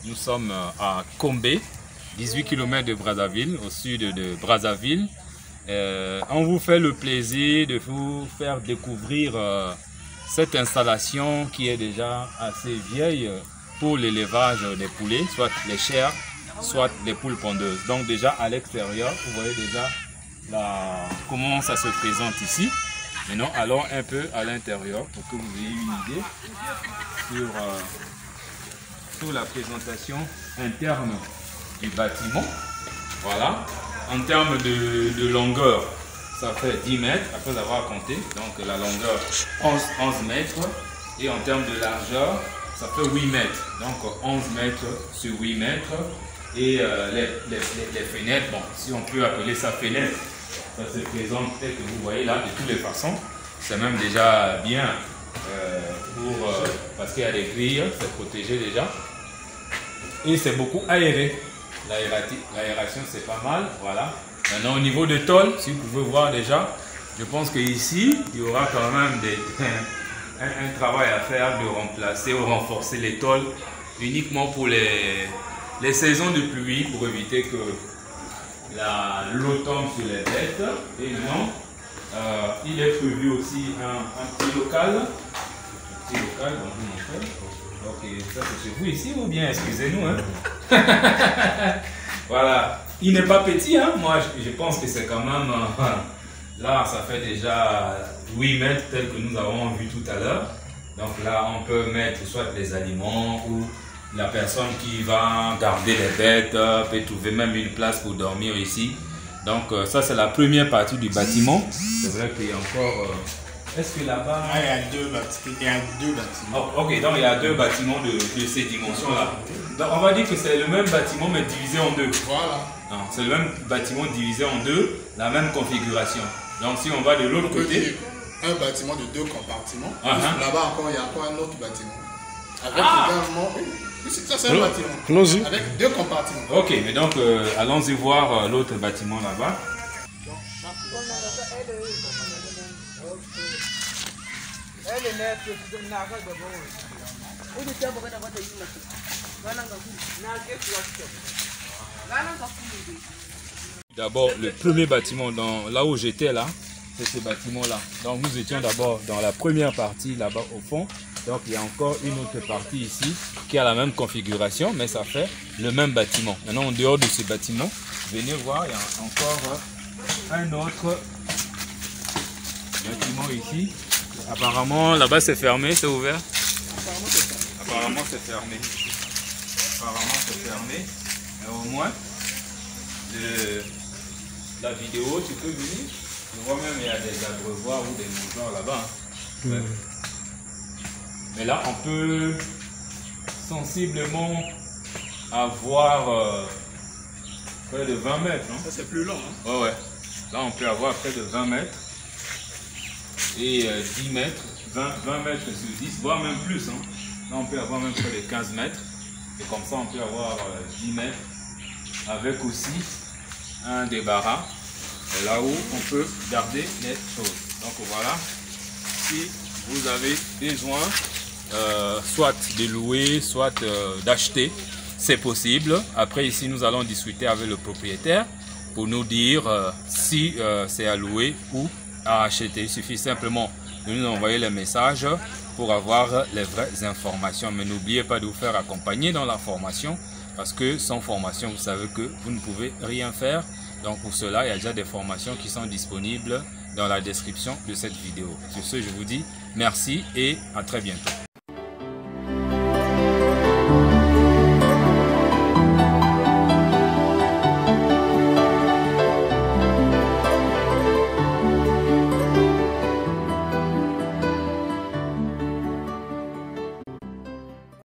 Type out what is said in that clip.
Nous sommes à Kombé, 18 km de Brazzaville, au sud de Brazzaville. On vous fait le plaisir de vous faire découvrir cette installation qui est déjà assez vieille pour l'élevage des poulets, soit les chairs, soit les poules pondeuses. Donc déjà à l'extérieur, vous voyez déjà comment ça se présente ici. Maintenant, allons un peu à l'intérieur pour que vous ayez une idée sur la présentation interne du bâtiment. Voilà. En termes de longueur, ça fait 10 mètres après avoir compté. Donc la longueur 11 mètres. Et en termes de largeur, ça fait 8 mètres. Donc 11 mètres sur 8 mètres. Et les fenêtres, bon, si on peut appeler ça fenêtre, ça se présente tel que vous voyez là de toutes les façons. C'est même déjà bien parce qu'il y a des grilles, c'est protégé déjà. Et c'est beaucoup aéré. L'aération c'est pas mal. Voilà. Maintenant au niveau de tôle, si vous pouvez voir déjà, je pense qu'ici il y aura quand même un travail à faire de remplacer ou renforcer les tôles uniquement pour les saisons de pluie pour éviter que l'eau tombe sur les bêtes. Et non, il est prévu aussi un petit local. Ok, ça c'est chez vous ici ou bien, excusez-nous. Hein? Voilà, il n'est pas petit, hein? Moi je pense que c'est quand même, là ça fait déjà 8 mètres tel que nous avons vu tout à l'heure. Donc là on peut mettre soit les aliments ou la personne qui va garder les bêtes peut trouver même une place pour dormir ici. Donc ça c'est la première partie du bâtiment. C'est vrai qu'il y a encore... Est-ce que là-bas... Ah, il y a deux bâtiments. Oh, ok, donc il y a deux bâtiments de ces dimensions-là. Donc on va dire que c'est le même bâtiment mais divisé en deux. Voilà. C'est le même bâtiment divisé en deux, la même configuration. Donc si on va de l'autre côté... Un bâtiment de 2 compartiments. Là-bas encore, il y a encore un autre bâtiment. Avec également... Ça c'est un bâtiment. Avec 2 compartiments. Ok, mais donc allons-y voir l'autre bâtiment là-bas. D'abord, le premier bâtiment, là où j'étais là, c'est ce bâtiment-là. Donc nous étions d'abord dans la première partie là-bas au fond. Donc il y a encore une autre partie ici qui a la même configuration, mais ça fait le même bâtiment. Maintenant, en dehors de ce bâtiment, venez voir, il y a encore un autre bâtiment ici. Apparemment, là-bas c'est fermé, c'est ouvert? Apparemment c'est fermé. Apparemment c'est fermé. Mais au moins, la vidéo, tu peux venir. Je vois même il y a des abreuvoirs ou des mangeoires là-bas. Hein. Ouais. Mais là, on peut sensiblement avoir près de 20 mètres. Non? Ça c'est plus long. Hein? Ouais. Là, on peut avoir près de 20 mètres. Et 10 mètres, 20 mètres sur 10, voire même plus. Hein. Là, on peut avoir même près de 15 mètres. Et comme ça, on peut avoir 10 mètres avec aussi un débarras. Là où on peut garder les choses. Donc voilà, si vous avez besoin soit de louer, soit d'acheter, c'est possible. Après ici, nous allons discuter avec le propriétaire pour nous dire si c'est à louer ou à acheter. Il suffit simplement de nous envoyer les messages pour avoir les vraies informations. Mais n'oubliez pas de vous faire accompagner dans la formation parce que sans formation, vous savez que vous ne pouvez rien faire. Donc pour cela, il y a déjà des formations qui sont disponibles dans la description de cette vidéo. Sur ce, je vous dis merci et à très bientôt.